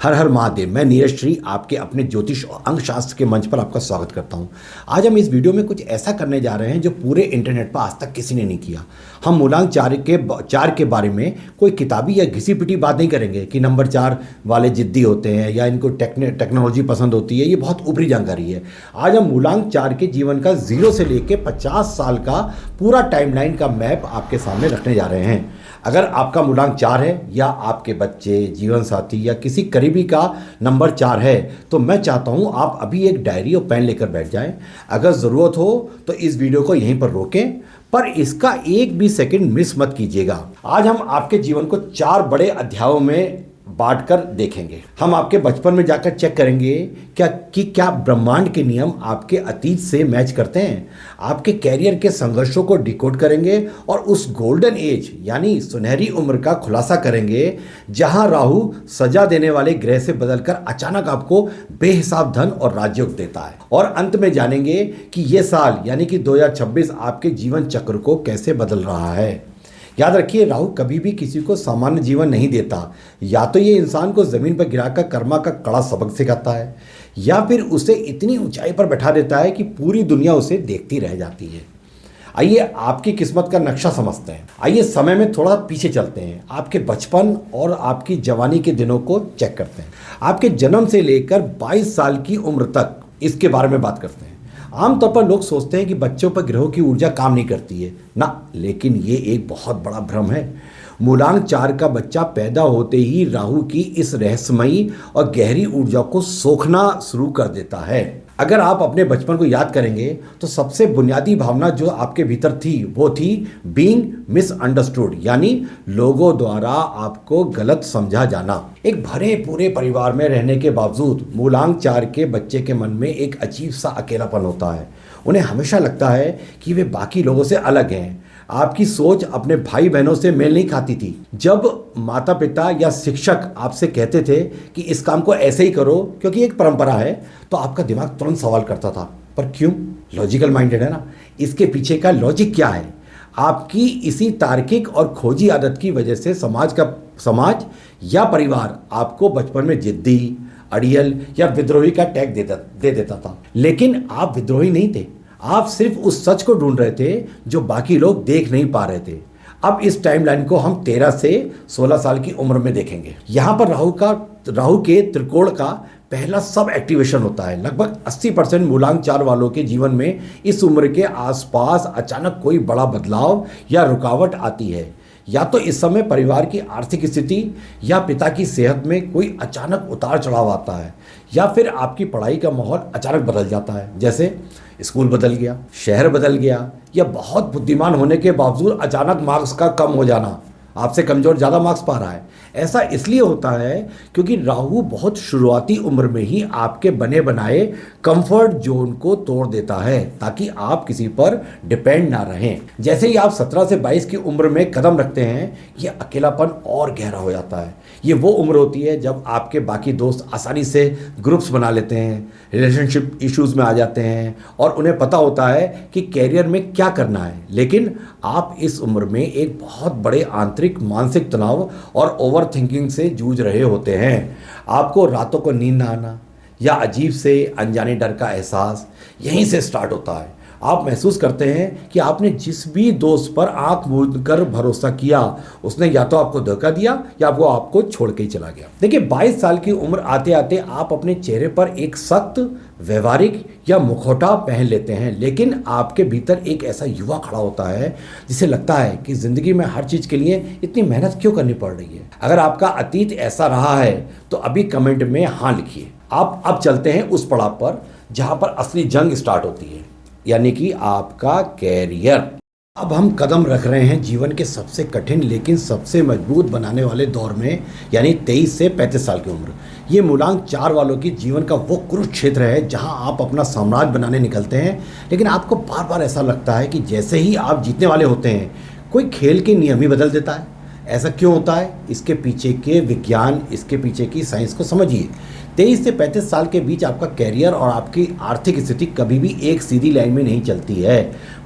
हर हर महादेव। मैं नीरज श्री आपके अपने ज्योतिष और अंक शास्त्र के मंच पर आपका स्वागत करता हूं। आज हम इस वीडियो में कुछ ऐसा करने जा रहे हैं जो पूरे इंटरनेट पर आज तक किसी ने नहीं किया। हम मूलांक चार के बारे में कोई किताबी या घिसी पिटी बात नहीं करेंगे कि नंबर 4 वाले जिद्दी होते हैं या इनको टेक्नोलॉजी पसंद होती है। ये बहुत ऊपरी जानकारी है। आज हम मूलांक 4 के जीवन का 0 से लेकर 50 साल का पूरा टाइमलाइन का मैप आपके सामने रखने जा रहे हैं। अगर आपका मूलांक 4 है या आपके बच्चे, जीवन साथी या किसी करीबी का नंबर 4 है तो मैं चाहता हूं आप अभी एक डायरी और पेन लेकर बैठ जाएं। अगर ज़रूरत हो तो इस वीडियो को यहीं पर रोकें, पर इसका एक भी सेकंड मिस मत कीजिएगा। आज हम आपके जीवन को 4 बड़े अध्यायों में बांटकर देखेंगे। हम आपके बचपन में जाकर चेक करेंगे क्या ब्रह्मांड के नियम आपके अतीत से मैच करते हैं। आपके कैरियर के संघर्षों को डिकोड करेंगे और उस गोल्डन एज यानी सुनहरी उम्र का खुलासा करेंगे जहां राहु सजा देने वाले ग्रह से बदलकर अचानक आपको बेहिसाब धन और राजयोग देता है। और अंत में जानेंगे कि यह साल यानी कि 2026 आपके जीवन चक्र को कैसे बदल रहा है। याद रखिए, राहु कभी भी किसी को सामान्य जीवन नहीं देता। या तो ये इंसान को जमीन पर गिराकर कर्मा का कड़ा सबक सिखाता है या फिर उसे इतनी ऊंचाई पर बैठा देता है कि पूरी दुनिया उसे देखती रह जाती है। आइए आपकी किस्मत का नक्शा समझते हैं। आइए समय में थोड़ा पीछे चलते हैं। आपके बचपन और आपकी जवानी के दिनों को चेक करते हैं। आपके जन्म से लेकर 22 साल की उम्र तक इसके बारे में बात करते हैं। आमतौर पर लोग सोचते हैं कि बच्चों पर ग्रहों की ऊर्जा काम नहीं करती है ना, लेकिन ये एक बहुत बड़ा भ्रम है। मूलांक 4 का बच्चा पैदा होते ही राहु की इस रहस्यमयी और गहरी ऊर्जा को सोखना शुरू कर देता है। अगर आप अपने बचपन को याद करेंगे तो सबसे बुनियादी भावना जो आपके भीतर थी वो थी बीइंग मिसअंडरस्टूड, यानी लोगों द्वारा आपको गलत समझा जाना। एक भरे पूरे परिवार में रहने के बावजूद मूलांक 4 के बच्चे के मन में एक अजीब सा अकेलापन होता है। उन्हें हमेशा लगता है कि वे बाकी लोगों से अलग हैं। आपकी सोच अपने भाई बहनों से मेल नहीं खाती थी। जब माता पिता या शिक्षक आपसे कहते थे कि इस काम को ऐसे ही करो क्योंकि एक परंपरा है, तो आपका दिमाग तुरंत सवाल करता था, पर क्यों? लॉजिकल माइंडेड है ना। इसके पीछे का लॉजिक क्या है? आपकी इसी तार्किक और खोजी आदत की वजह से समाज या परिवार आपको बचपन में जिद्दी, अड़ियल या विद्रोही का टैग दे देता था। लेकिन आप विद्रोही नहीं थे, आप सिर्फ उस सच को ढूंढ रहे थे जो बाकी लोग देख नहीं पा रहे थे। अब इस टाइमलाइन को हम 13 से 16 साल की उम्र में देखेंगे। यहाँ पर राहु के त्रिकोण का पहला सब एक्टिवेशन होता है। लगभग 80% मूलांक 4 वालों के जीवन में इस उम्र के आसपास अचानक कोई बड़ा बदलाव या रुकावट आती है। या तो इस समय परिवार की आर्थिक स्थिति या पिता की सेहत में कोई अचानक उतार चढ़ाव आता है, या फिर आपकी पढ़ाई का माहौल अचानक बदल जाता है, जैसे स्कूल बदल गया, शहर बदल गया, या बहुत बुद्धिमान होने के बावजूद अचानक मार्क्स का कम हो जाना, आपसे कमजोर ज़्यादा मार्क्स पा रहा है। ऐसा इसलिए होता है क्योंकि राहु बहुत शुरुआती उम्र में ही आपके बने बनाए कंफर्ट जोन को तोड़ देता है ताकि आप किसी पर डिपेंड ना रहें। जैसे ही आप 17 से 22 की उम्र में कदम रखते हैं, ये अकेलापन और गहरा हो जाता है। ये वो उम्र होती है जब आपके बाकी दोस्त आसानी से ग्रुप्स बना लेते हैं, रिलेशनशिप इश्यूज़ में आ जाते हैं और उन्हें पता होता है कि कैरियर में क्या करना है। लेकिन आप इस उम्र में एक बहुत बड़े आंतरिक मानसिक तनाव और ओवर थिंकिंग से जूझ रहे होते हैं। आपको रातों को नींद ना आना या अजीब से अनजाने डर का एहसास यहीं से स्टार्ट होता है। आप महसूस करते हैं कि आपने जिस भी दोस्त पर आंख मूंद कर भरोसा किया उसने या तो आपको धोखा दिया या वो आपको छोड़ के ही चला गया। देखिए, 22 साल की उम्र आते आते आप अपने चेहरे पर एक सख्त व्यवहारिक या मुखौटा पहन लेते हैं, लेकिन आपके भीतर एक ऐसा युवा खड़ा होता है जिसे लगता है कि जिंदगी में हर चीज के लिए इतनी मेहनत क्यों करनी पड़ रही है। अगर आपका अतीत ऐसा रहा है तो अभी कमेंट में हाँ लिखिए। आप अब चलते हैं उस पड़ाव पर जहां पर असली जंग स्टार्ट होती है, यानी कि आपका कैरियर। अब हम कदम रख रहे हैं जीवन के सबसे कठिन लेकिन सबसे मजबूत बनाने वाले दौर में, यानी 23 से 35 साल की उम्र। ये मूलांक 4 वालों की जीवन का वो कुरुक्षेत्र है जहां आप अपना साम्राज्य बनाने निकलते हैं, लेकिन आपको बार बार ऐसा लगता है कि जैसे ही आप जीतने वाले होते हैं कोई खेल के नियम ही बदल देता है। ऐसा क्यों होता है? इसके पीछे के विज्ञान, इसके पीछे की साइंस को समझिए। 23 से 35 साल के बीच आपका कैरियर और आपकी आर्थिक स्थिति कभी भी एक सीधी लाइन में नहीं चलती है।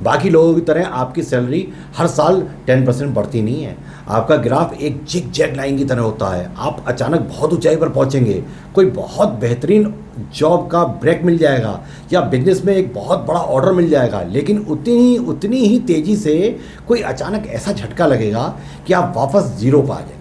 बाकी लोगों की तरह आपकी सैलरी हर साल 10% बढ़ती नहीं है। आपका ग्राफ एक जिग जैग लाइन की तरह होता है। आप अचानक बहुत ऊंचाई पर पहुंचेंगे, कोई बहुत बेहतरीन जॉब का ब्रेक मिल जाएगा या बिजनेस में एक बहुत बड़ा ऑर्डर मिल जाएगा, लेकिन उतनी ही तेज़ी से कोई अचानक ऐसा झटका लगेगा कि आप वापस जीरो पर आ जाएंगे।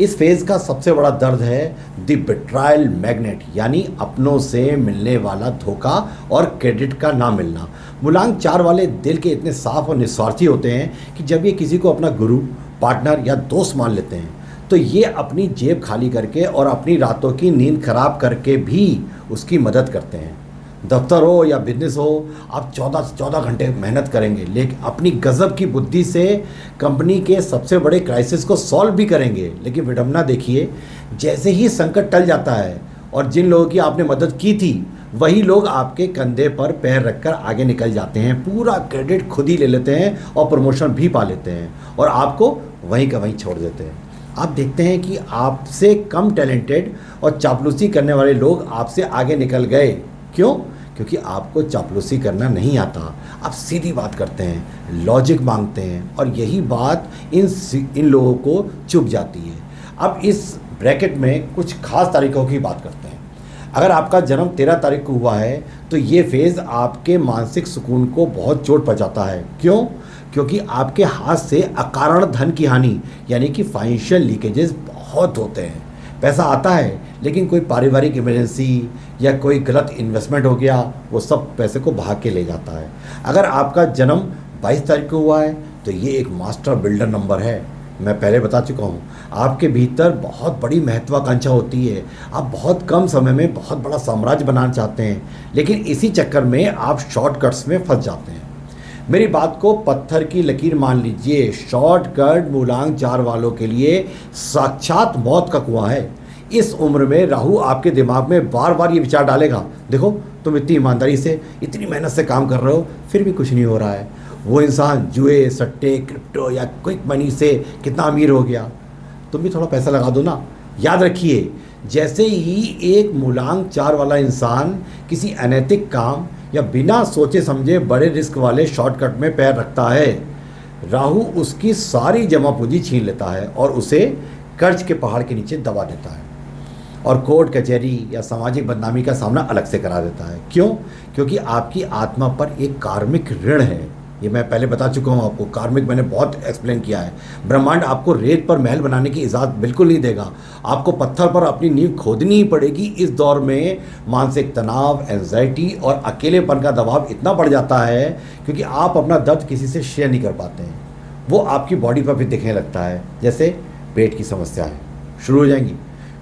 इस फेज़ का सबसे बड़ा दर्द है द बिट्रायल मैग्नेट, यानी अपनों से मिलने वाला धोखा और क्रेडिट का ना मिलना। मूलांक 4 वाले दिल के इतने साफ और निस्वार्थी होते हैं कि जब ये किसी को अपना गुरु, पार्टनर या दोस्त मान लेते हैं तो ये अपनी जेब खाली करके और अपनी रातों की नींद खराब करके भी उसकी मदद करते हैं। दफ्तर हो या बिजनेस हो, आप 14 घंटे मेहनत करेंगे, लेकिन अपनी गज़ब की बुद्धि से कंपनी के सबसे बड़े क्राइसिस को सॉल्व भी करेंगे। लेकिन विडंबना देखिए, जैसे ही संकट टल जाता है और जिन लोगों की आपने मदद की थी वही लोग आपके कंधे पर पैर रखकर आगे निकल जाते हैं, पूरा क्रेडिट खुद ही ले लेते हैं और प्रमोशन भी पा लेते हैं और आपको वहीं का वहीं छोड़ देते हैं। आप देखते हैं कि आपसे कम टैलेंटेड और चापलूसी करने वाले लोग आपसे आगे निकल गए। क्यों? क्योंकि आपको चापलूसी करना नहीं आता, आप सीधी बात करते हैं, लॉजिक मांगते हैं और यही बात इन लोगों को चुभ जाती है। अब इस ब्रैकेट में कुछ खास तारीखों की बात करते हैं। अगर आपका जन्म 13 तारीख को हुआ है तो ये फेज़ आपके मानसिक सुकून को बहुत चोट पहुंचाता है। क्यों? क्योंकि आपके हाथ से अकारण धन की हानि यानी कि फाइनेंशियल लीकेजेस बहुत होते हैं। पैसा आता है लेकिन कोई पारिवारिक इमरजेंसी या कोई गलत इन्वेस्टमेंट हो गया, वो सब पैसे को भाग के ले जाता है। अगर आपका जन्म 22 तारीख को हुआ है तो ये एक मास्टर बिल्डर नंबर है। मैं पहले बता चुका हूँ, आपके भीतर बहुत बड़ी महत्वाकांक्षा होती है। आप बहुत कम समय में बहुत बड़ा साम्राज्य बनाना चाहते हैं, लेकिन इसी चक्कर में आप शॉर्टकट्स में फंस जाते हैं। मेरी बात को पत्थर की लकीर मान लीजिए, शॉर्टकट मूलांक 4 वालों के लिए साक्षात मौत का कुआं है। इस उम्र में राहु आपके दिमाग में बार बार ये विचार डालेगा, देखो तुम इतनी ईमानदारी से, इतनी मेहनत से काम कर रहे हो, फिर भी कुछ नहीं हो रहा है। वो इंसान जुए, सट्टे, क्रिप्टो या क्विक मनी से कितना अमीर हो गया, तुम भी थोड़ा पैसा लगा दो ना। याद रखिए, जैसे ही एक मूलांक 4 वाला इंसान किसी अनैतिक काम या बिना सोचे समझे बड़े रिस्क वाले शॉर्टकट में पैर रखता है, राहु उसकी सारी जमा पूंजी छीन लेता है और उसे कर्ज के पहाड़ के नीचे दबा देता है और कोर्ट कचहरी या सामाजिक बदनामी का सामना अलग से करा देता है। क्यों? क्योंकि आपकी आत्मा पर एक कार्मिक ऋण है। ये मैं पहले बता चुका हूँ आपको, कार्मिक मैंने बहुत एक्सप्लेन किया है। ब्रह्मांड आपको रेत पर महल बनाने की इजाज़त बिल्कुल नहीं देगा, आपको पत्थर पर अपनी नींव खोदनी ही पड़ेगी। इस दौर में मानसिक तनाव, एंजाइटी और अकेलेपन का दबाव इतना बढ़ जाता है क्योंकि आप अपना दर्द किसी से शेयर नहीं कर पाते हैं। वो आपकी बॉडी पर भी दिखने लगता है, जैसे पेट की समस्याएं शुरू हो जाएंगी,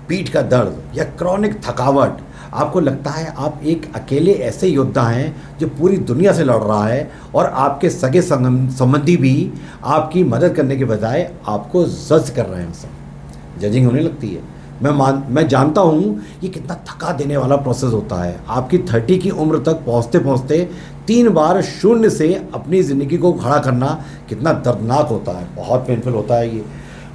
पीठ का दर्द या क्रॉनिक थकावट। आपको लगता है आप एक अकेले ऐसे योद्धा हैं जो पूरी दुनिया से लड़ रहा है और आपके सगे संबंधी भी आपकी मदद करने के बजाय आपको जज कर रहे हैं। सब जजिंग होने लगती है। मैं जानता हूँ ये कितना थका देने वाला प्रोसेस होता है। आपकी 30 की उम्र तक पहुँचते पहुँचते 3 बार शून्य से अपनी ज़िंदगी को खड़ा करना कितना दर्दनाक होता है, बहुत पेनफुल होता है। ये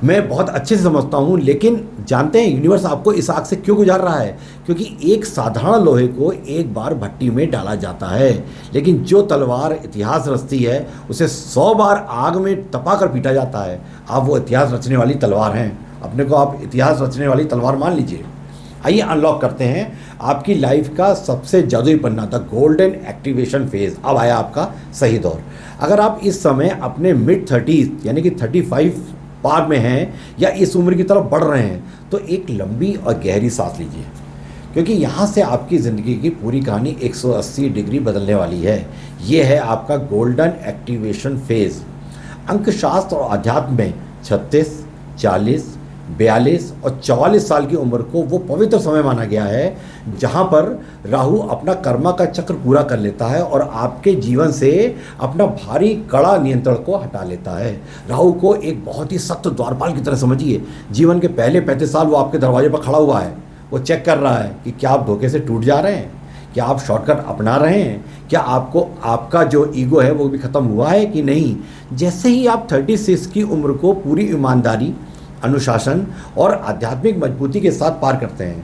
मैं बहुत अच्छे से समझता हूँ, लेकिन जानते हैं यूनिवर्स आपको इस आग से क्यों गुजार रहा है? क्योंकि एक साधारण लोहे को एक बार भट्टी में डाला जाता है, लेकिन जो तलवार इतिहास रचती है उसे 100 बार आग में तपा कर पीटा जाता है। आप वो इतिहास रचने वाली तलवार हैं, अपने को आप इतिहास रचने वाली तलवार मान लीजिए। आइए अनलॉक करते हैं आपकी लाइफ का सबसे जादुई पन्ना, द गोल्डन एक्टिवेशन फेज। अब आया आपका सही दौर। अगर आप इस समय अपने मिड 30s यानी कि 35 पार में हैं या इस उम्र की तरफ बढ़ रहे हैं तो एक लंबी और गहरी सांस लीजिए, क्योंकि यहाँ से आपकी ज़िंदगी की पूरी कहानी 180 डिग्री बदलने वाली है। ये है आपका गोल्डन एक्टिवेशन फेज़। अंकशास्त्र और अध्यात्म में 36, 40, 42 और 44 साल की उम्र को वो पवित्र समय माना गया है जहाँ पर राहु अपना कर्मा का चक्र पूरा कर लेता है और आपके जीवन से अपना भारी कड़ा नियंत्रण को हटा लेता है। राहु को एक बहुत ही सख्त द्वारपाल की तरह समझिए। जीवन के पहले 35 साल वो आपके दरवाजे पर खड़ा हुआ है, वो चेक कर रहा है कि क्या आप धोखे से टूट जा रहे हैं, क्या आप शॉर्टकट अपना रहे हैं, क्या आपको आपका जो ईगो है वो भी ख़त्म हुआ है कि नहीं। जैसे ही आप 36 की उम्र को पूरी ईमानदारी, अनुशासन और आध्यात्मिक मजबूती के साथ पार करते हैं,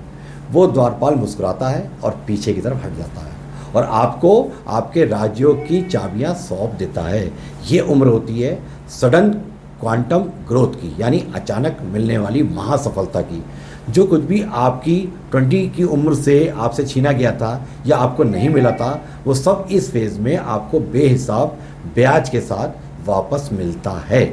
वो द्वारपाल मुस्कुराता है और पीछे की तरफ हट जाता है और आपको आपके राज्यों की चाबियां सौंप देता है। ये उम्र होती है सडन क्वांटम ग्रोथ की, यानी अचानक मिलने वाली महासफलता की। जो कुछ भी आपकी 20 की उम्र से आपसे छीना गया था या आपको नहीं मिला था, वो सब इस फेज़ में आपको बेहिसाब ब्याज के साथ वापस मिलता है।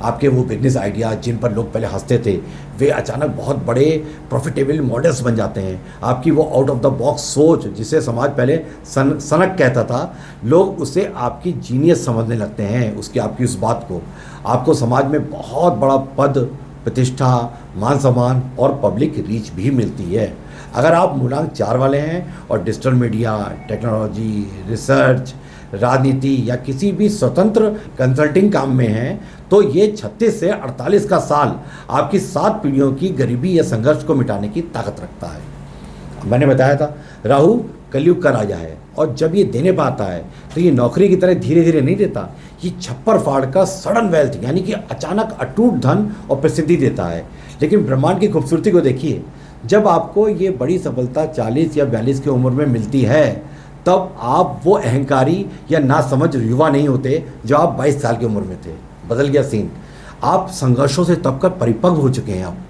आपके वो बिजनेस आइडियाज़ जिन पर लोग पहले हंसते थे, वे अचानक बहुत बड़े प्रॉफिटेबल मॉडल्स बन जाते हैं। आपकी वो आउट ऑफ द बॉक्स सोच, जिसे समाज पहले सनक कहता था, लोग उसे आपकी जीनियस समझने लगते हैं। उसकी आपकी उस बात को आपको समाज में बहुत बड़ा पद, प्रतिष्ठा, मान सम्मान और पब्लिक रीच भी मिलती है। अगर आप मूलांक 4 वाले हैं और डिजिटल मीडिया, टेक्नोलॉजी, रिसर्च, राजनीति या किसी भी स्वतंत्र कंसल्टिंग काम में हैं, तो ये 36 से 48 का साल आपकी 7 पीढ़ियों की गरीबी या संघर्ष को मिटाने की ताकत रखता है। मैंने बताया था राहु कलयुग का राजा है, और जब ये देने पाता है तो ये नौकरी की तरह धीरे धीरे नहीं देता, ये छप्पर फाड़ का सडन वेल्थ यानी कि अचानक अटूट धन और प्रसिद्धि देता है। लेकिन ब्रह्मांड की खूबसूरती को देखिए, जब आपको ये बड़ी सफलता 40 या 42 की उम्र में मिलती है, तब आप वो अहंकारी या नासमझ युवा नहीं होते जो आप 22 साल की उम्र में थे। बदल गया सीन। आप संघर्षों से तब कर परिपक्व हो चुके हैं। अब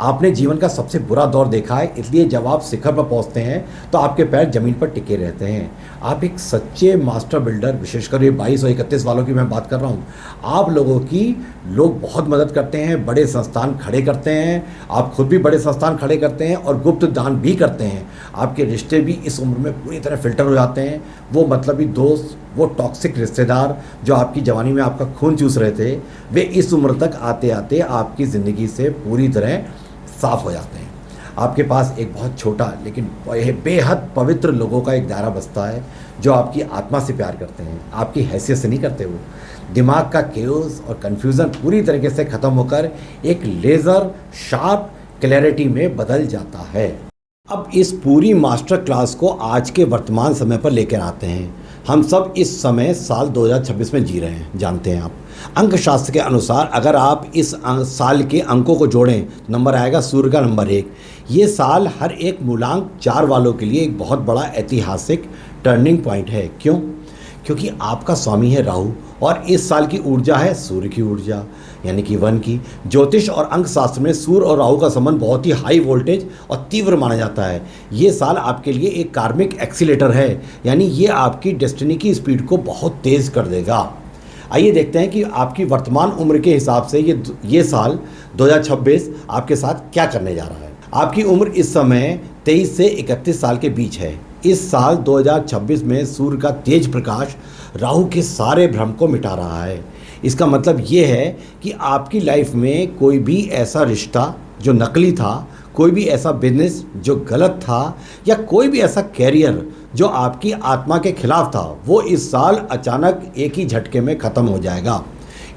आपने जीवन का सबसे बुरा दौर देखा है, इसलिए जब आप शिखर पर पहुंचते हैं तो आपके पैर जमीन पर टिके रहते हैं। आप एक सच्चे मास्टर बिल्डर, विशेषकर ये 22 और 31 वालों की मैं बात कर रहा हूँ, आप लोगों की लोग बहुत मदद करते हैं, बड़े संस्थान खड़े करते हैं, आप खुद भी बड़े संस्थान खड़े करते हैं और गुप्त दान भी करते हैं। आपके रिश्ते भी इस उम्र में पूरी तरह फिल्टर हो जाते हैं। वो मतलबी दोस्त, वो टॉक्सिक रिश्तेदार जो आपकी जवानी में आपका खून चूस रहे थे, वे इस उम्र तक आते आते आपकी ज़िंदगी से पूरी तरह साफ हो जाते हैं। आपके पास एक बहुत छोटा लेकिन बेहद पवित्र लोगों का एक दायरा बसता है, जो आपकी आत्मा से प्यार करते हैं, आपकी हैसियत से नहीं करते। वो दिमाग का केओस और कन्फ्यूज़न पूरी तरीके से ख़त्म होकर एक लेज़र शार्प क्लैरिटी में बदल जाता है। अब इस पूरी मास्टर क्लास को आज के वर्तमान समय पर लेकर आते हैं। हम सब इस समय साल 2026 में जी रहे हैं, जानते हैं आप। अंक शास्त्र के अनुसार अगर आप इस साल के अंकों को जोड़ें, नंबर आएगा सूर्य का नंबर 1। ये साल हर एक मूलांक 4 वालों के लिए एक बहुत बड़ा ऐतिहासिक टर्निंग पॉइंट है। क्यों? क्योंकि आपका स्वामी है राहु, और इस साल की ऊर्जा है सूर्य की ऊर्जा, यानी कि वन की। ज्योतिष और अंक शास्त्र में सूर्य और राहु का संबंध बहुत ही हाई वोल्टेज और तीव्र माना जाता है। ये साल आपके लिए एक कार्मिक एक्सीलेटर है, यानी ये आपकी डेस्टिनी की स्पीड को बहुत तेज़ कर देगा। आइए देखते हैं कि आपकी वर्तमान उम्र के हिसाब से ये साल 2026 आपके साथ क्या करने जा रहा है। आपकी उम्र इस समय 23 से 31 साल के बीच है। इस साल 2026 में सूर्य का तेज प्रकाश राहु के सारे भ्रम को मिटा रहा है। इसका मतलब ये है कि आपकी लाइफ में कोई भी ऐसा रिश्ता जो नकली था, कोई भी ऐसा बिजनेस जो गलत था, या कोई भी ऐसा कैरियर जो आपकी आत्मा के खिलाफ था, वो इस साल अचानक एक ही झटके में ख़त्म हो जाएगा।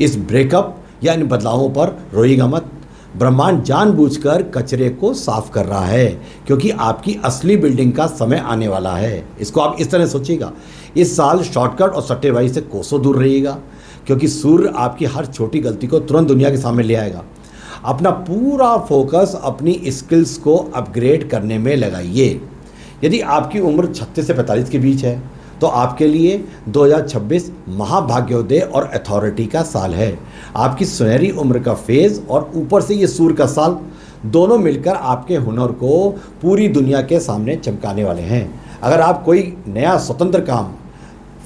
इस ब्रेकअप या इन बदलावों पर रोइएगा मत। ब्रह्मांड जानबूझकर कचरे को साफ कर रहा है, क्योंकि आपकी असली बिल्डिंग का समय आने वाला है। इसको आप इस तरह सोचिएगा। इस साल शॉर्टकट और सट्टेबाजी से कोसों दूर रहिएगा, क्योंकि सूर्य आपकी हर छोटी गलती को तुरंत दुनिया के सामने ले आएगा। अपना पूरा फोकस अपनी स्किल्स को अपग्रेड करने में लगाइए। यदि आपकी उम्र 36 से 45 के बीच है, तो आपके लिए 2026 महाभाग्योदय और अथॉरिटी का साल है। आपकी सुनहरी उम्र का फेज़ और ऊपर से ये सूर्य का साल, दोनों मिलकर आपके हुनर को पूरी दुनिया के सामने चमकाने वाले हैं। अगर आप कोई नया स्वतंत्र काम,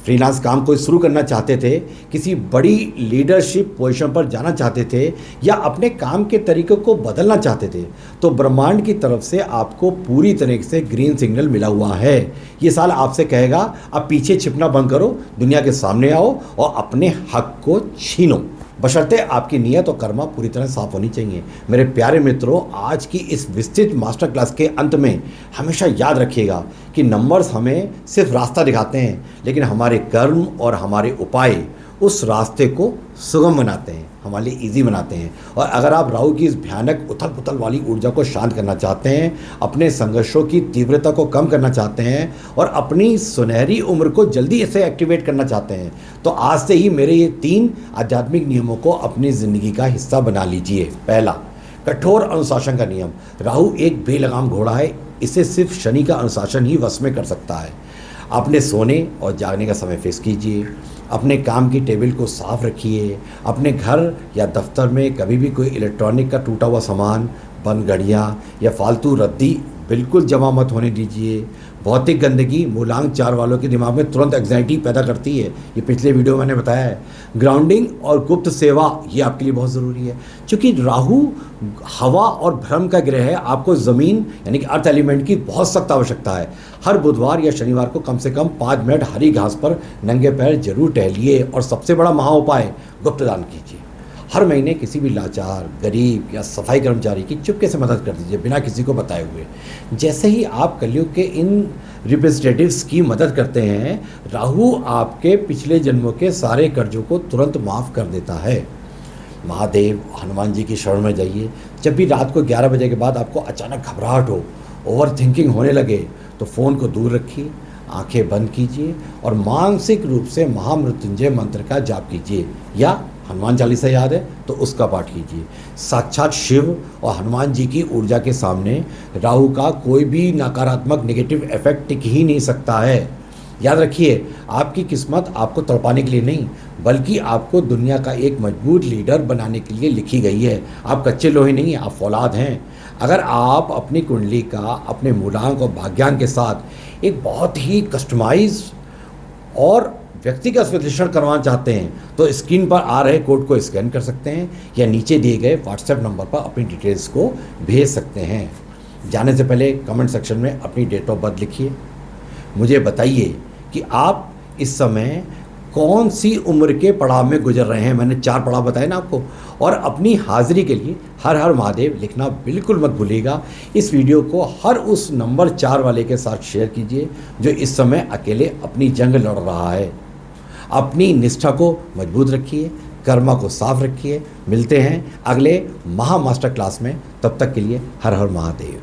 फ्रीलांस काम कोई शुरू करना चाहते थे, किसी बड़ी लीडरशिप पोजीशन पर जाना चाहते थे, या अपने काम के तरीक़ों को बदलना चाहते थे, तो ब्रह्मांड की तरफ से आपको पूरी तरीके से ग्रीन सिग्नल मिला हुआ है। ये साल आपसे कहेगा अब पीछे छिपना बंद करो, दुनिया के सामने आओ और अपने हक को छीनो, बशर्ते आपकी नीयत और कर्मा पूरी तरह साफ होनी चाहिए। मेरे प्यारे मित्रों, आज की इस विस्तृत मास्टर क्लास के अंत में हमेशा याद रखिएगा कि नंबर्स हमें सिर्फ रास्ता दिखाते हैं, लेकिन हमारे कर्म और हमारे उपाय उस रास्ते को सुगम बनाते हैं, हमारे लिए ईजी बनाते हैं। और अगर आप राहु की इस भयानक उथल पुथल वाली ऊर्जा को शांत करना चाहते हैं, अपने संघर्षों की तीव्रता को कम करना चाहते हैं और अपनी सुनहरी उम्र को जल्दी से एक्टिवेट करना चाहते हैं, तो आज से ही मेरे ये 3 आध्यात्मिक नियमों को अपनी ज़िंदगी का हिस्सा बना लीजिए। पहला, कठोर अनुशासन का नियम। राहु एक बेलगाम घोड़ा है, इसे सिर्फ शनि का अनुशासन ही वश में कर सकता है। अपने सोने और जागने का समय फिक्स कीजिए। अपने काम की टेबल को साफ रखिए। अपने घर या दफ्तर में कभी भी कोई इलेक्ट्रॉनिक का टूटा हुआ सामान, बंद घड़ियाँ या फालतू रद्दी बिल्कुल जमा मत होने दीजिए। भौतिक गंदगी मूलांक 4 वालों के दिमाग में तुरंत एग्जाइटी पैदा करती है, ये पिछले वीडियो में मैंने बताया है। ग्राउंडिंग और गुप्त सेवा ये आपके लिए बहुत ज़रूरी है, क्योंकि राहु हवा और भ्रम का ग्रह है। आपको ज़मीन यानी कि अर्थ एलिमेंट की बहुत सख्त आवश्यकता है। हर बुधवार या शनिवार को कम से कम 5 मिनट हरी घास पर नंगे पैर जरूर टहलिए। और सबसे बड़ा महा उपाय, गुप्तदान कीजिए। हर महीने किसी भी लाचार, गरीब या सफाई कर्मचारी की चुपके से मदद कर दीजिए, बिना किसी को बताए हुए। जैसे ही आप कलयुग के इन रिप्रेजेंटेटिव्स की मदद करते हैं, राहु आपके पिछले जन्मों के सारे कर्जों को तुरंत माफ़ कर देता है। महादेव, हनुमान जी की शरण में जाइए। जब भी रात को 11 बजे के बाद आपको अचानक घबराहट हो, ओवर थिंकिंग होने लगे, तो फ़ोन को दूर रखिए, आंखें बंद कीजिए और मानसिक रूप से महामृत्युंजय मंत्र का जाप कीजिए, या हनुमान चालीसा याद है तो उसका पाठ कीजिए। साक्षात शिव और हनुमान जी की ऊर्जा के सामने राहु का कोई भी नकारात्मक नेगेटिव इफेक्ट टिक ही नहीं सकता है। याद रखिए, आपकी किस्मत आपको तड़पाने के लिए नहीं, बल्कि आपको दुनिया का एक मजबूत लीडर बनाने के लिए लिखी गई है। आप कच्चे लोहे नहीं, आप फौलाद हैं। अगर आप अपनी कुंडली का अपने मूलांक और भाग्यांक के साथ एक बहुत ही कस्टमाइज और व्यक्तिगत विश्लेषण करवाना चाहते हैं, तो स्क्रीन पर आ रहे कोड को स्कैन कर सकते हैं या नीचे दिए गए व्हाट्सएप नंबर पर अपनी डिटेल्स को भेज सकते हैं। जाने से पहले कमेंट सेक्शन में अपनी डेट ऑफ बर्थ लिखिए। मुझे बताइए कि आप इस समय कौन सी उम्र के पड़ाव में गुजर रहे हैं। मैंने 4 पड़ाव बताए ना आपको। और अपनी हाजिरी के लिए हर हर महादेव लिखना बिल्कुल मत भूलिएगा। इस वीडियो को हर उस नंबर 4 वाले के साथ शेयर कीजिए जो इस समय अकेले अपनी जंग लड़ रहा है। अपनी निष्ठा को मजबूत रखिए, कर्मा को साफ रखिए। मिलते हैं अगले महा मास्टर क्लास में, तब तक के लिए हर हर महादेव।